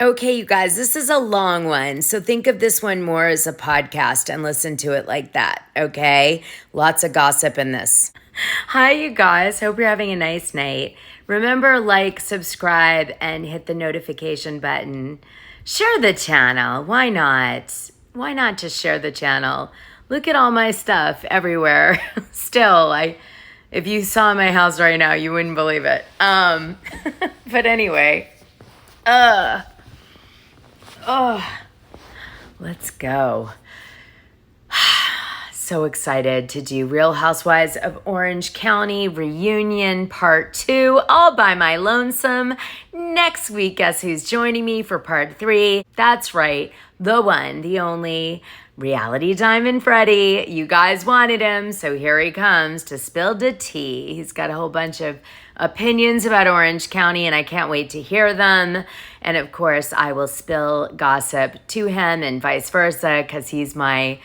Okay, you guys, this is a long one. So think of this one more as a podcast and listen to it like that, okay? Lots of gossip in this. Hi, you guys. Hope you're having a nice night. Remember, like, subscribe, and hit the notification button. Share the channel. Why not? Why not just share the channel? Look at all my stuff everywhere. Still, if you saw my house right now, you wouldn't believe it. But anyway, let's go. So excited to do Real Housewives of Orange County Reunion Part 2 all by my lonesome. Next week, guess who's joining me for Part 3? That's right, the one, the only, Reality Diamond Freddy. You guys wanted him, so here he comes to spill the tea. He's got a whole bunch of opinions about Orange County, and I can't wait to hear them. And of course, I will spill gossip to him and vice versa, because he's my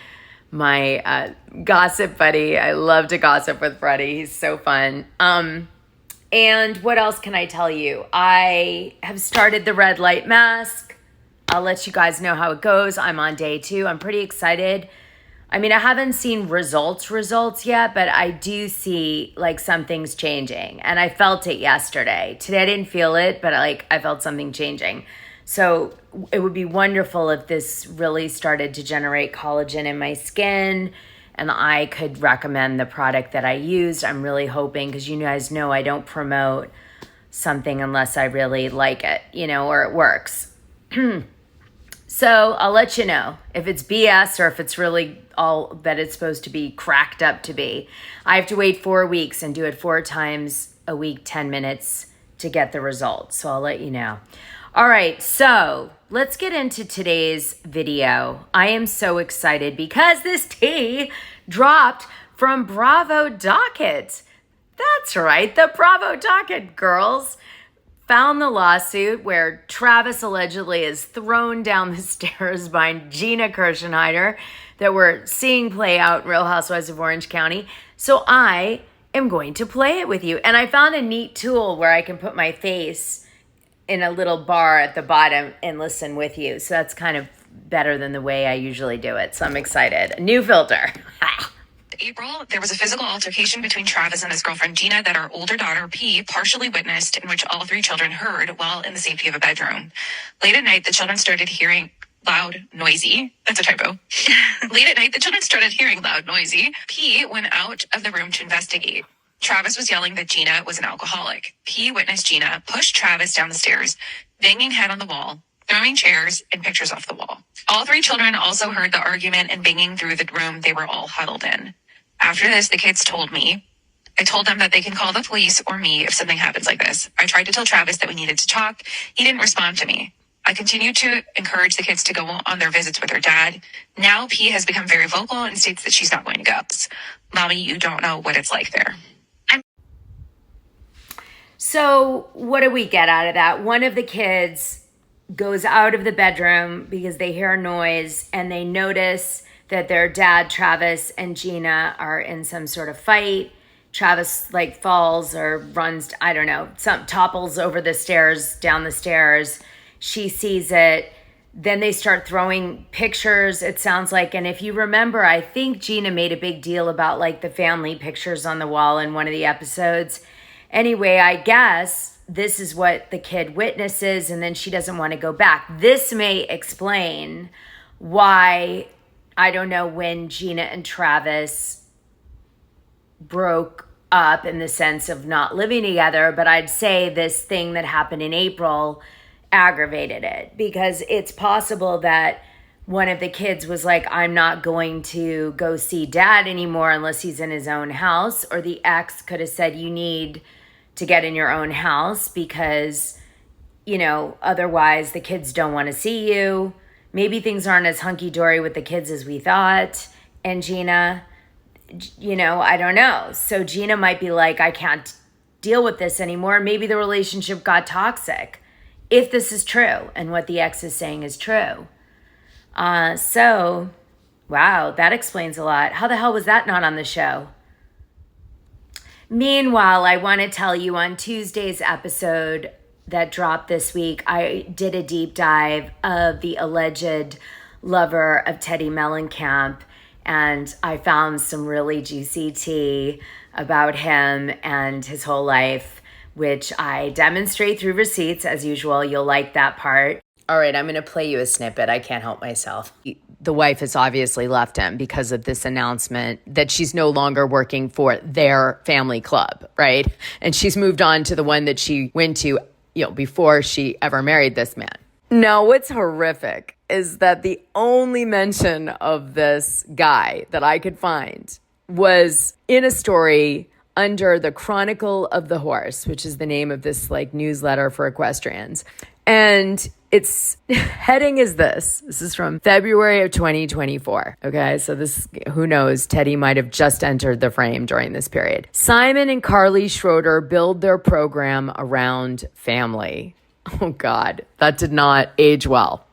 gossip buddy. I love to gossip with Freddie. He's so fun. And what else can I tell you? I have started the red light mask. I'll let you guys know how it goes. I'm on day 2. I'm pretty excited. I mean, I haven't seen results yet, but I do see like something's changing. And I felt it yesterday. Today I didn't feel it, but I felt something changing. So it would be wonderful if this really started to generate collagen in my skin and I could recommend the product that I used. I'm really hoping, because you guys know I don't promote something unless I really like it, or it works. So I'll let you know if it's BS or if it's really all that it's supposed to be cracked up to be. I have to wait 4 weeks and do it 4 times a week, 10 minutes to get the results. So I'll let you know. All right, so let's get into today's video. I am so excited because this tea dropped from Bravo Docket. That's right, the Bravo Docket girls found the lawsuit where Travis allegedly is thrown down the stairs by Gina Kirshcenheiter that we're seeing play out in Real Housewives of Orange County. So I am going to play it with you. And I found a neat tool where I can put my face in a little bar at the bottom and listen with you. So that's kind of better than the way I usually do it. So I'm excited. A new filter. April, there was a physical altercation between Travis and his girlfriend Gina that our older daughter P partially witnessed, in which all 3 children heard while in the safety of a bedroom. Late at night, the children started hearing loud, noisy. That's a typo. Late at night, the children started hearing loud, noisy. P went out of the room to investigate. Travis was yelling that Gina was an alcoholic. P witnessed Gina push Travis down the stairs, banging head on the wall, throwing chairs and pictures off the wall. All 3 children also heard the argument and banging through the room they were all huddled in. After this, the kids told me. I told them that they can call the police or me if something happens like this. I tried to tell Travis that we needed to talk. He didn't respond to me. I continued to encourage the kids to go on their visits with their dad. Now P has become very vocal and states that she's not going to go. Mommy, you don't know what it's like there. So what do we get out of that? One of the kids goes out of the bedroom because they hear a noise and they notice that their dad, Travis, and Gina are in some sort of fight. Travis falls or runs, I don't know, topples over the stairs, down the stairs. She sees it. Then they start throwing pictures, it sounds like. And if you remember, I think Gina made a big deal about the family pictures on the wall in one of the episodes. Anyway, I guess this is what the kid witnesses, and then she doesn't want to go back. This may explain why, I don't know when Gina and Travis broke up in the sense of not living together, but I'd say this thing that happened in April aggravated it, because it's possible that one of the kids was like, I'm not going to go see dad anymore unless he's in his own house, or the ex could have said, you need to get in your own house because, otherwise the kids don't want to see you. Maybe things aren't as hunky-dory with the kids as we thought. And Gina, I don't know. So Gina might be like, I can't deal with this anymore. Maybe the relationship got toxic, if this is true and what the ex is saying is true. So, wow, that explains a lot. How the hell was that not on the show? Meanwhile, I want to tell you on Tuesday's episode, that dropped this week, I did a deep dive of the alleged lover of Teddi Mellencamp, and I found some really juicy tea about him and his whole life, which I demonstrate through receipts as usual. You'll like that part. All right, I'm going to play you a snippet. I can't help myself. The wife has obviously left him because of this announcement that she's no longer working for their family club, right? And she's moved on to the one that she went to, before she ever married this man. Now, what's horrific is that the only mention of this guy that I could find was in a story under the Chronicle of the Horse, which is the name of this newsletter for equestrians. And its heading is this. This is from February of 2024. Okay, so who knows, Teddi might have just entered the frame during this period. Simon and Carly Schroeder build their program around family. Oh God, that did not age well.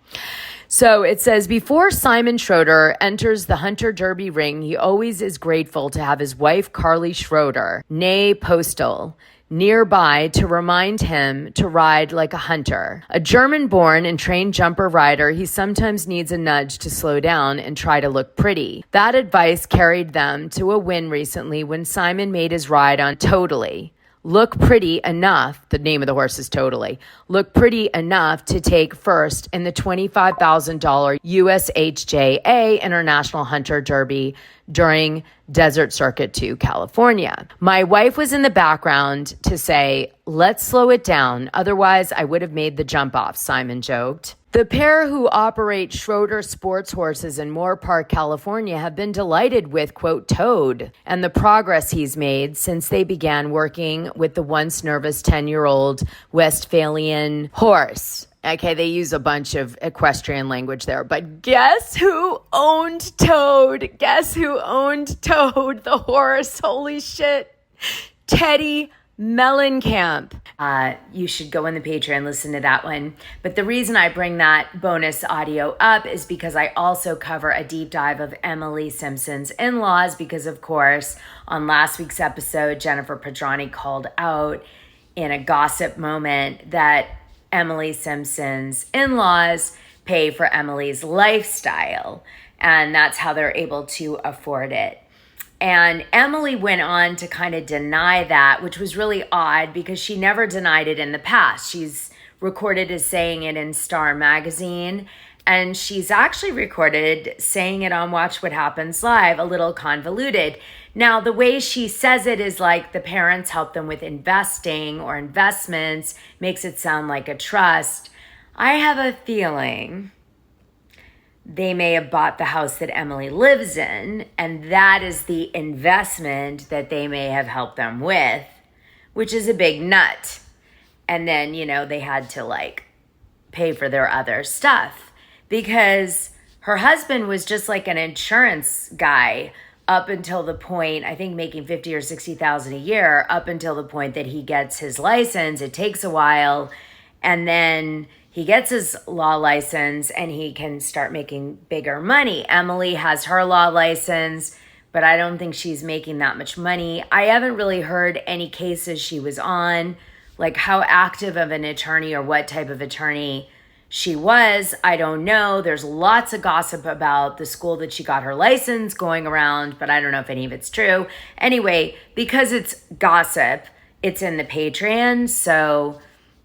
So it says, before Simon Schroeder enters the Hunter Derby ring, he always is grateful to have his wife, Carly Schroeder, née Postal, nearby to remind him to ride like a hunter. A German-born and trained jumper rider, he sometimes needs a nudge to slow down and try to look pretty. That advice carried them to a win recently when Simon made his ride on Totally. Look pretty enough, the name of the horse is Totally, look pretty enough to take first in the $25,000 USHJA International Hunter Derby during Desert Circuit to California. My wife was in the background to say, let's slow it down, otherwise I would have made the jump off, Simon joked. The pair who operate Schroeder Sports Horses in Moore Park, California, have been delighted with, quote, Toad and the progress he's made since they began working with the once nervous 10-year-old Westphalian horse. Okay, they use a bunch of equestrian language there, but guess who owned Toad? Guess who owned Toad, the horse? Holy shit. Teddi Mellencamp. You should go on the Patreon and listen to that one. But the reason I bring that bonus audio up is because I also cover a deep dive of Emily Simpson's in-laws, because of course, on last week's episode, Jennifer Pedrani called out in a gossip moment that Emily Simpson's in-laws pay for Emily's lifestyle, and that's how they're able to afford it. And Emily went on to kind of deny that, which was really odd because she never denied it in the past. She's recorded as saying it in Star Magazine, and she's actually recorded saying it on Watch What Happens Live, a little convoluted. Now, the way she says it is like the parents help them with investing or investments, makes it sound like a trust. I have a feeling they may have bought the house that Emily lives in, and that is the investment that they may have helped them with, which is a big nut. And then, they had to pay for their other stuff because her husband was just like an insurance guy up until the point, I think making $50,000 or $60,000 a year, up until the point that he gets his license. It takes a while, and then he gets his law license and he can start making bigger money. Emily has her law license, but I don't think she's making that much money. I haven't really heard any cases she was on, like how active of an attorney or what type of attorney she was. I don't know. There's lots of gossip about the school that she got her license going around, but I don't know if any of it's true. Anyway, because it's gossip, it's in the Patreon, so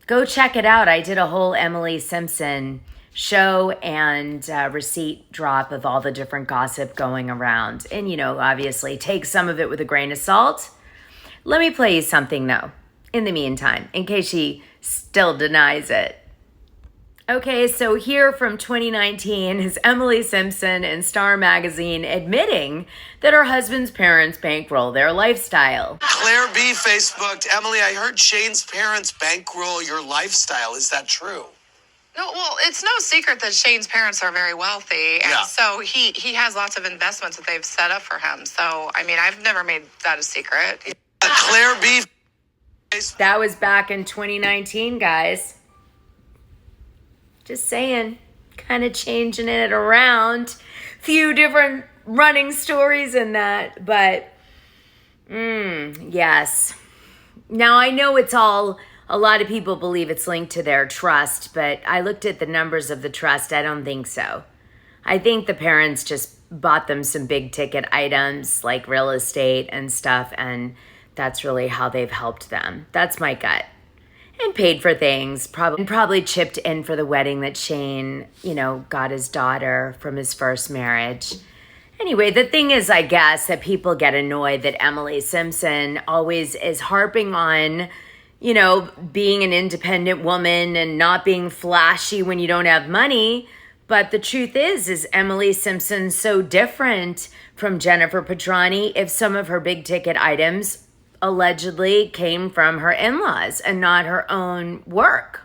go check it out. I did a whole Emily Simpson show and receipt drop of all the different gossip going around. And, obviously take some of it with a grain of salt. Let me play you something, though, in the meantime, in case she still denies it. Okay, so here from 2019 is Emily Simpson in Star Magazine admitting that her husband's parents bankroll their lifestyle. Claire B. Facebooked, Emily, I heard Shane's parents bankroll your lifestyle. Is that true? No, well, it's no secret that Shane's parents are very wealthy, and so he has lots of investments that they've set up for him. So, I've never made that a secret. Claire B. That was back in 2019, guys. Just saying, kind of changing it around. Few different running stories in that, but yes. Now I know it's all A lot of people believe it's linked to their trust, but I looked at the numbers of the trust. I don't think so. I think the parents just bought them some big ticket items like real estate and stuff, and that's really how they've helped them. That's my gut. And paid for things, probably chipped in for the wedding that Shane, got his daughter from his first marriage. Anyway, the thing is, I guess, that people get annoyed that Emily Simpson always is harping on, being an independent woman and not being flashy when you don't have money. But the truth is Emily Simpson so different from Jennifer Petrani if some of her big ticket items allegedly came from her in-laws and not her own work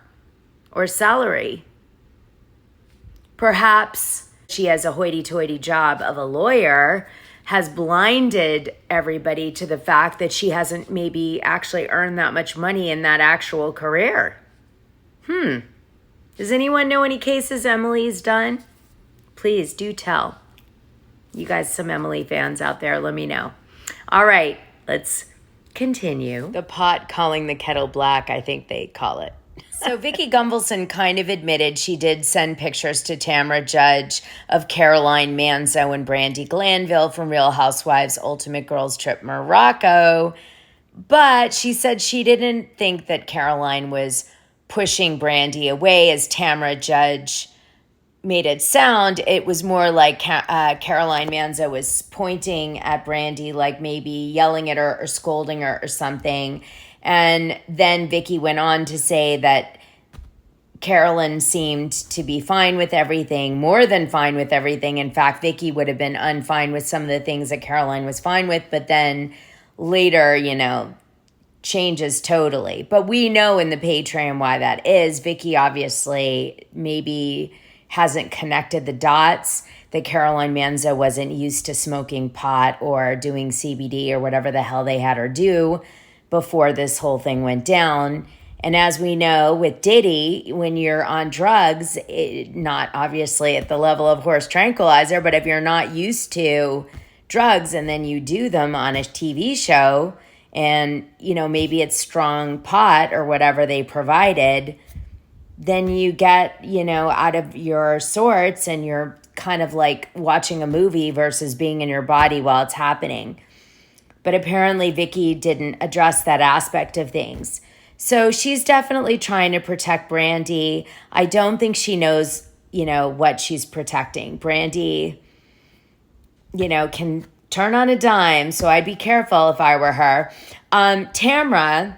or salary? Perhaps she has a hoity-toity job of a lawyer, has blinded everybody to the fact that she hasn't maybe actually earned that much money in that actual career. Does anyone know any cases Emily's done? Please do tell. You guys, some Emily fans out there, let me know. All right, let's continue. The pot calling the kettle black, I think they call it. So Vickie Gunvalson kind of admitted she did send pictures to Tamra Judge of Caroline Manzo and Brandi Glanville from Real Housewives Ultimate Girls Trip Morocco. But she said she didn't think that Caroline was pushing Brandi away, as Tamra Judge made it sound. It was more like Caroline Manzo was pointing at Brandi, like maybe yelling at her or scolding her or something. And then Vickie went on to say that Carolyn seemed to be fine with everything, more than fine with everything. In fact, Vickie would have been unfine with some of the things that Caroline was fine with, but then later, changes totally. But we know in the Patreon why that is. Vickie obviously maybe hasn't connected the dots, that Caroline Manzo wasn't used to smoking pot or doing CBD or whatever the hell they had her do before this whole thing went down. And as we know with Diddy, when you're on drugs, not obviously at the level of horse tranquilizer, but if you're not used to drugs and then you do them on a TV show and, maybe it's strong pot or whatever they provided, then you get, out of your sorts and you're kind of like watching a movie versus being in your body while it's happening. But apparently Vickie didn't address that aspect of things. So she's definitely trying to protect Brandi. I don't think she knows, what she's protecting. Brandi, can turn on a dime, so I'd be careful if I were her. Tamra,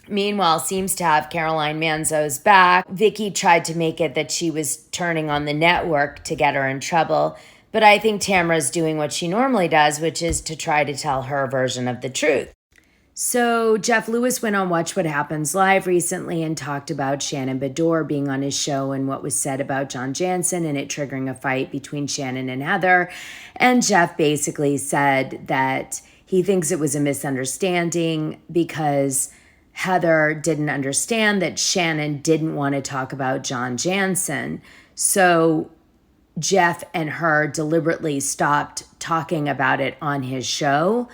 meanwhile, seems to have Caroline Manzo's back. Vickie tried to make it that she was turning on the network to get her in trouble. But I think Tamra's doing what she normally does, which is to try to tell her version of the truth. So Jeff Lewis went on Watch What Happens Live recently and talked about Shannon Beador being on his show and what was said about John Jansen and it triggering a fight between Shannon and Heather. And Jeff basically said that he thinks it was a misunderstanding because Heather didn't understand that Shannon didn't want to talk about John Jansen. So Jeff and her deliberately stopped talking about it on his show.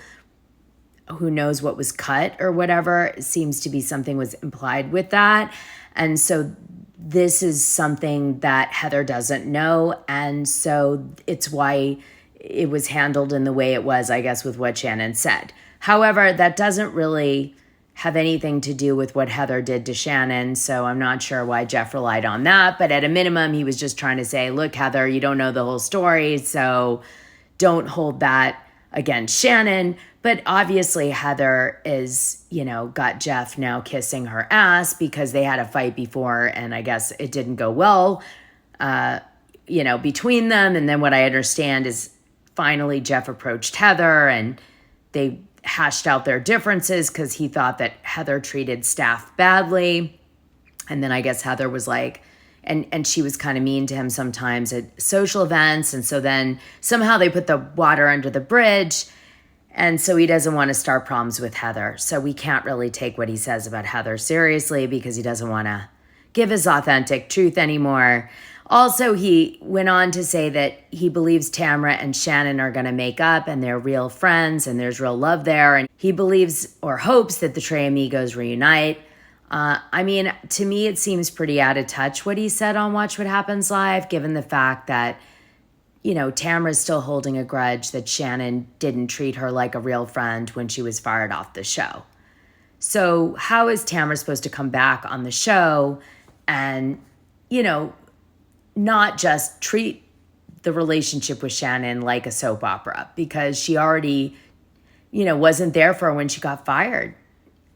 Who knows what was cut or whatever. It seems to be something was implied with that. And so this is something that Heather doesn't know. And so it's why it was handled in the way it was, I guess, with what Shannon said. However, that doesn't really have anything to do with what Heather did to Shannon, so I'm not sure why Jeff relied on that. But at a minimum, he was just trying to say, look, Heather, you don't know the whole story, so don't hold that against Shannon. But obviously, Heather is, got Jeff now kissing her ass because they had a fight before, and I guess it didn't go well, between them. And then what I understand is finally Jeff approached Heather, and they hashed out their differences because he thought that Heather treated staff badly. And then I guess Heather was like, and she was kind of mean to him sometimes at social events. And so then somehow they put the water under the bridge. And so he doesn't want to start problems with Heather. So we can't really take what he says about Heather seriously because he doesn't want to give his authentic truth anymore. Also, he went on to say that he believes Tamra and Shannon are going to make up and they're real friends and there's real love there. And he believes or hopes that the Trey Amigos reunite. I mean, to me, it seems pretty out of touch what he said on Watch What Happens Live, given the fact that, you know, Tamra's still holding a grudge that Shannon didn't treat her like a real friend when she was fired off the show. So how is Tamra supposed to come back on the show and, you know, not just treat the relationship with Shannon like a soap opera, because she already, you know, wasn't there for her when she got fired.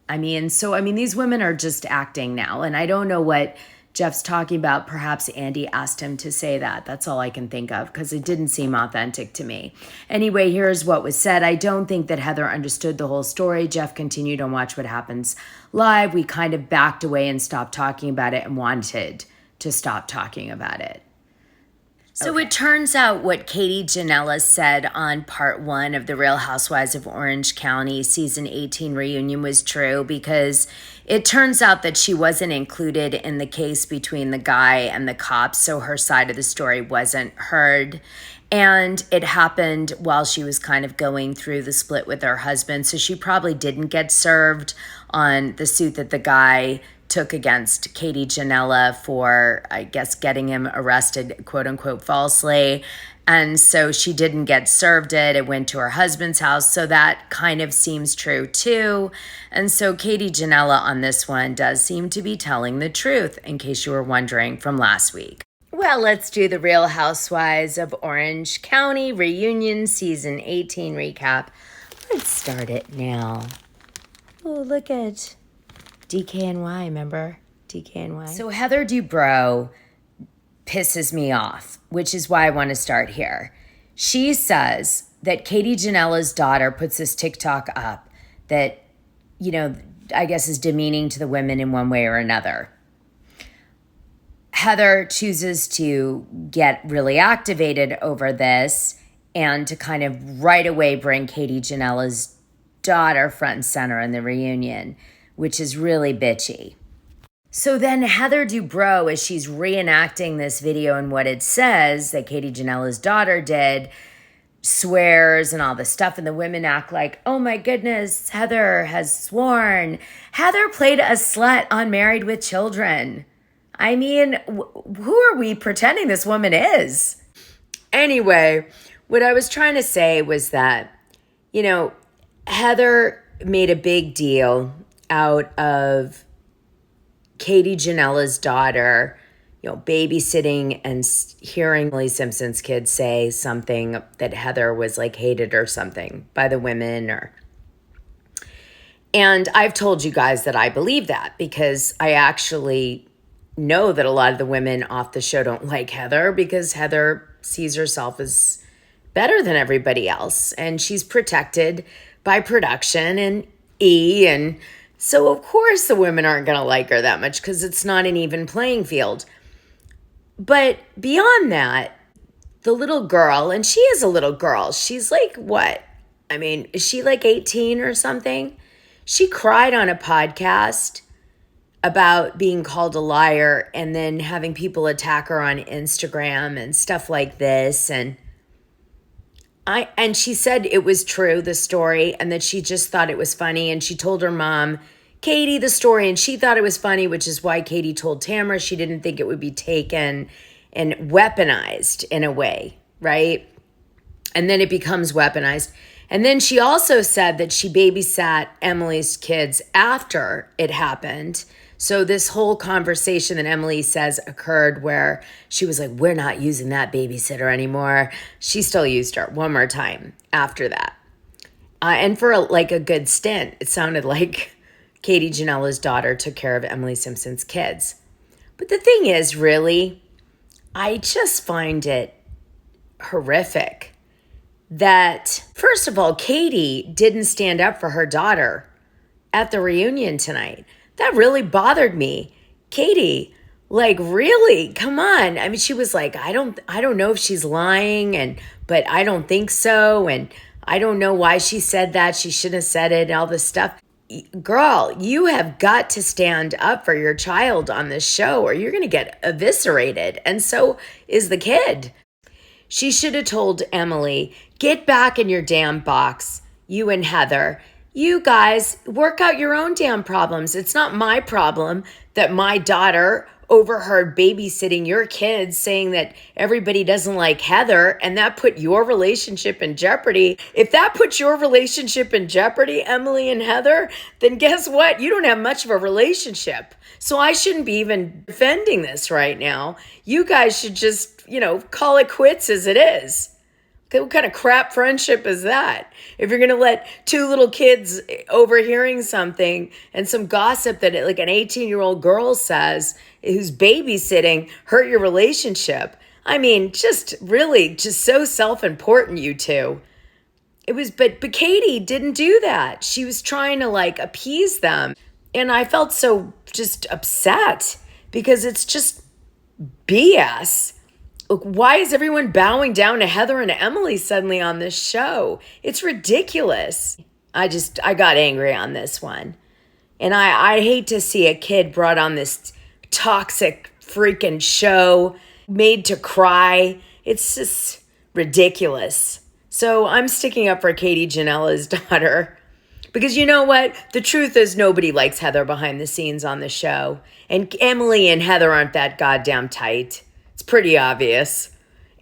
I mean, these women are just acting now. And I don't know what Jeff's talking about. Perhaps Andy asked him to say that. That's all I can think of, because it didn't seem authentic to me. Anyway, here's what was said. I don't think that Heather understood the whole story. Jeff continued on Watch What Happens Live. We kind of backed away and stopped talking about it and wanted to stop talking about it. So It turns out what Katie Ginella said on part 1 of The Real Housewives of Orange County season 18 reunion was true, because it turns out that she wasn't included in the case between the guy and the cops, so her side of the story wasn't heard. And it happened while she was kind of going through the split with her husband, so she probably didn't get served on the suit that the guy took against Katie Ginella for, I guess, getting him arrested, quote unquote, falsely. And so she didn't get served it. It went to her husband's house. So that kind of seems true too. And so Katie Ginella on this one does seem to be telling the truth, in case you were wondering from last week. Well, let's do the Real Housewives of Orange County reunion season 18 recap. Let's start it now. Oh, look at DKNY, remember? DKNY. So Heather Dubrow pisses me off, which is why I want to start here. She says that Katie Ginella's daughter puts this TikTok up that, you know, I guess is demeaning to the women in one way or another. Heather chooses to get really activated over this and to kind of right away bring Katie Ginella's daughter front and center in the reunion, which is really bitchy. So then Heather Dubrow, as she's reenacting this video and what it says that Katie Ginella's daughter did, swears and all this stuff, and the women act like, oh my goodness, Heather has sworn. Heather played a slut on Married with Children. I mean, who are we pretending this woman is? Anyway, what I was trying to say was that, you know, Heather made a big deal out of Katie Ginella's daughter, you know, babysitting and hearing Emily Simpson's kids say something that Heather was like hated or something by the women and I've told you guys that I believe that, because I actually know that a lot of the women off the show don't like Heather, because Heather sees herself as better than everybody else, and she's protected by production and and so of course the women aren't going to like her that much, because it's not an even playing field. But beyond that, the little girl, and she is a little girl, she's like, what? I mean, is she like 18 or something? She cried on a podcast about being called a liar and then having people attack her on Instagram and stuff like this. And she said it was true, the story, and that she just thought it was funny. And she told her mom, Katie, the story, and she thought it was funny, which is why Katie told Tamra she didn't think it would be taken and weaponized in a way, right? And then it becomes weaponized. And then she also said that she babysat Emily's kids after it happened. So this whole conversation that Emily says occurred where she was like, we're not using that babysitter anymore. She still used her one more time after that. And for a good stint, it sounded like Katie Ginella's daughter took care of Emily Simpson's kids. But the thing is, really, I just find it horrific that, first of all, Katie didn't stand up for her daughter at the reunion tonight. That really bothered me. Katie, like, really? Come on. I mean, she was like, I don't know if she's lying, but I don't think so. And I don't know why she said that. She shouldn't have said it and all this stuff. Girl, you have got to stand up for your child on this show or you're going to get eviscerated. And so is the kid. She should have told Emily, get back in your damn box, you and Heather. You guys work out your own damn problems. It's not my problem that my daughter overheard babysitting your kids saying that everybody doesn't like Heather, and that put your relationship in jeopardy. If that puts your relationship in jeopardy, Emily and Heather, then guess what? You don't have much of a relationship. So I shouldn't be even defending this right now. You guys should just, call it quits as it is. What kind of crap friendship is that? If you're going to let two little kids overhearing something and some gossip that like an 18-year-old girl says who's babysitting hurt your relationship. I mean, just so self-important, you two. But Katie didn't do that. She was trying to like appease them. And I felt so just upset because it's just BS. Look, why is everyone bowing down to Heather and Emily suddenly on this show? It's ridiculous. I got angry on this one. And I hate to see a kid brought on this toxic freaking show, made to cry. It's just ridiculous. So I'm sticking up for Katie Ginella's daughter. Because you know what? The truth is nobody likes Heather behind the scenes on the show. And Emily and Heather aren't that goddamn tight. It's pretty obvious.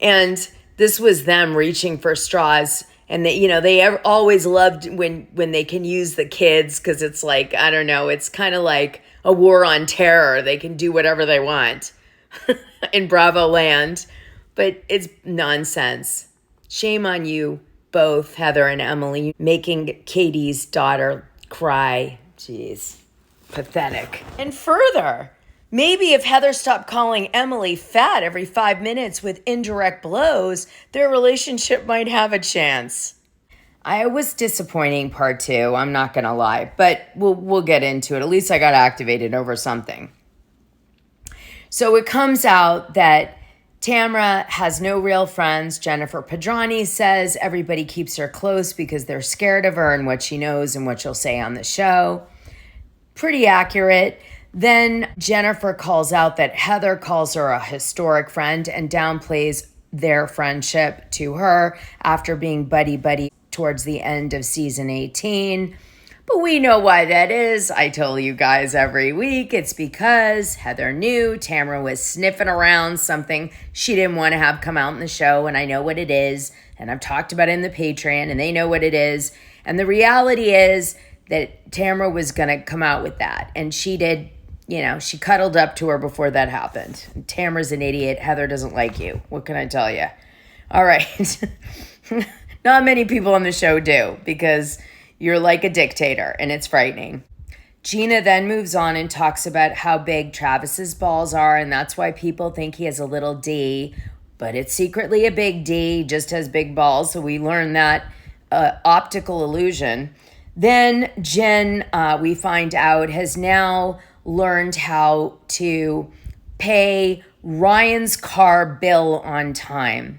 And this was them reaching for straws. And they always loved when they can use the kids because it's like, I don't know, it's kind of like a war on terror. They can do whatever they want in Bravo land. But it's nonsense. Shame on you both, Heather and Emily, making Katie's daughter cry. Jeez, pathetic. And further, maybe if Heather stopped calling Emily fat every 5 minutes with indirect blows, their relationship might have a chance. I was disappointing part 2, I'm not going to lie, but we'll get into it. At least I got activated over something. So it comes out that Tamra has no real friends. Jennifer Padrani says everybody keeps her close because they're scared of her and what she knows and what she'll say on the show. Pretty accurate. Then Jennifer calls out that Heather calls her a historic friend and downplays their friendship to her after being buddy-buddy towards the end of season 18. But we know why that is. I tell you guys every week. It's because Heather knew Tamra was sniffing around something she didn't want to have come out in the show. And I know what it is. And I've talked about it in the Patreon. And they know what it is. And the reality is that Tamra was going to come out with that. And she did, she cuddled up to her before that happened. And Tamra's an idiot. Heather doesn't like you. What can I tell you? All right. Not many people on the show do because you're like a dictator, and it's frightening. Gina then moves on and talks about how big Travis's balls are, and that's why people think he has a little D, but it's secretly a big D, just has big balls, so we learn that optical illusion. Then Jen, we find out, has now learned how to pay Ryan's car bill on time.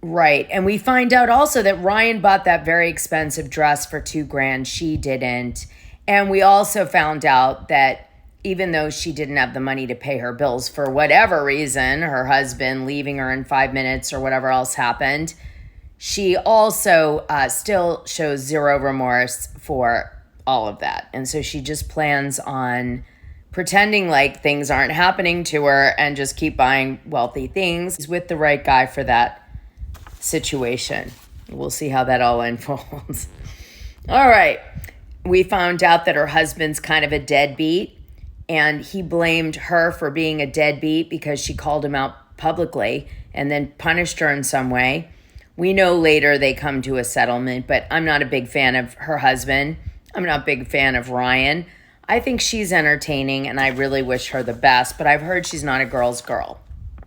Right. And we find out also that Ryan bought that very expensive dress for $2,000. She didn't. And we also found out that even though she didn't have the money to pay her bills for whatever reason, her husband leaving her in 5 minutes or whatever else happened, she also still shows zero remorse for all of that. And so she just plans on pretending like things aren't happening to her and just keep buying wealthy things. She's with the right guy for that situation. We'll see how that all unfolds. All right. We found out that her husband's kind of a deadbeat, and he blamed her for being a deadbeat because she called him out publicly and then punished her in some way. We know later they come to a settlement, but I'm not a big fan of her husband. I'm not a big fan of Ryan. I think she's entertaining, and I really wish her the best, but I've heard she's not a girl's girl.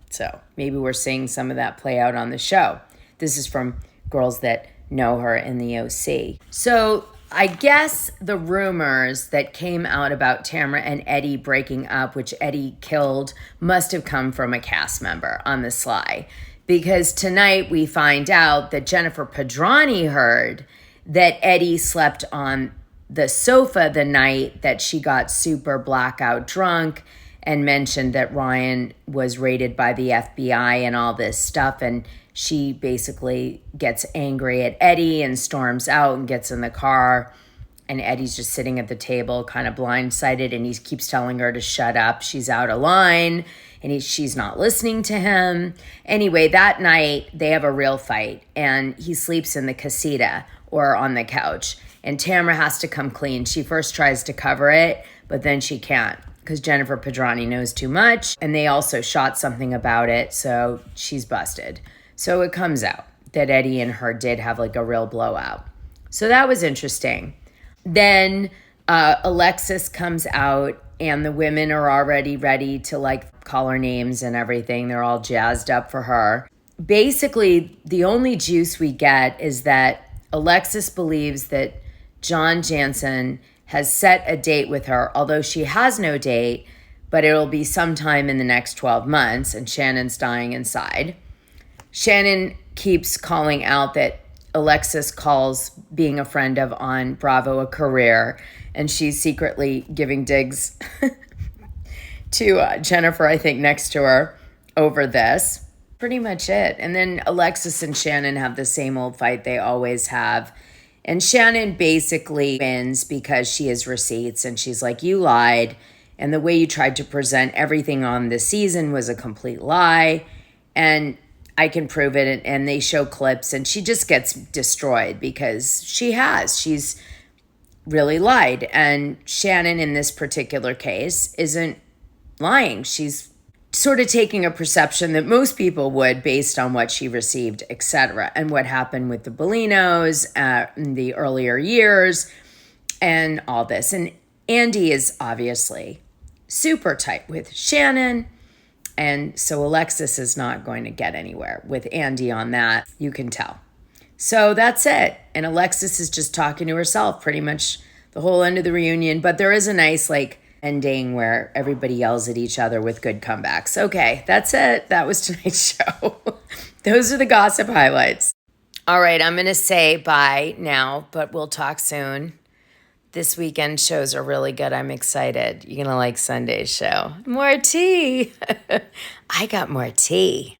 So maybe we're seeing some of that play out on the show. This is from girls that know her in the OC. So I guess the rumors that came out about Tamra and Eddie breaking up, which Eddie killed, must have come from a cast member on the sly. Because tonight we find out that Jennifer Padrani heard that Eddie slept on the sofa the night that she got super blackout drunk, and mentioned that Ryan was raided by the FBI and all this stuff. And she basically gets angry at Eddie and storms out and gets in the car. And Eddie's just sitting at the table, kind of blindsided, and he keeps telling her to shut up. She's out of line, and she's not listening to him. Anyway, that night, they have a real fight, and he sleeps in the casita or on the couch. And Tamra has to come clean. She first tries to cover it, but then she can't because Jennifer Pedrani knows too much, and they also shot something about it, so she's busted. So it comes out that Eddie and her did have like a real blowout. So that was interesting. Then Alexis comes out and the women are already ready to like call her names and everything. They're all jazzed up for her. Basically, the only juice we get is that Alexis believes that John Jansen has set a date with her, although she has no date, but it'll be sometime in the next 12 months, and Shannon's dying inside. Shannon keeps calling out that Alexis calls being a friend of on Bravo a career, and she's secretly giving digs to Jennifer, I think, next to her over this. Pretty much it. And then Alexis and Shannon have the same old fight they always have. And Shannon basically wins because she has receipts, and she's like, you lied, and the way you tried to present everything on this season was a complete lie, and I can prove it. And they show clips, and she just gets destroyed because she's really lied. And Shannon, in this particular case, isn't lying. She's sort of taking a perception that most people would based on what she received, etc., and what happened with the Bellinos in the earlier years and all this. And Andy is obviously super tight with Shannon, and so Alexis is not going to get anywhere with Andy on that. You can tell. So that's it. And Alexis is just talking to herself pretty much the whole end of the reunion. But there is a nice ending where everybody yells at each other with good comebacks. Okay, that's it. That was tonight's show. Those are the gossip highlights. All right, I'm going to say bye now, but we'll talk soon. This weekend shows are really good. I'm excited. You're going to like Sunday's show. More tea. I got more tea.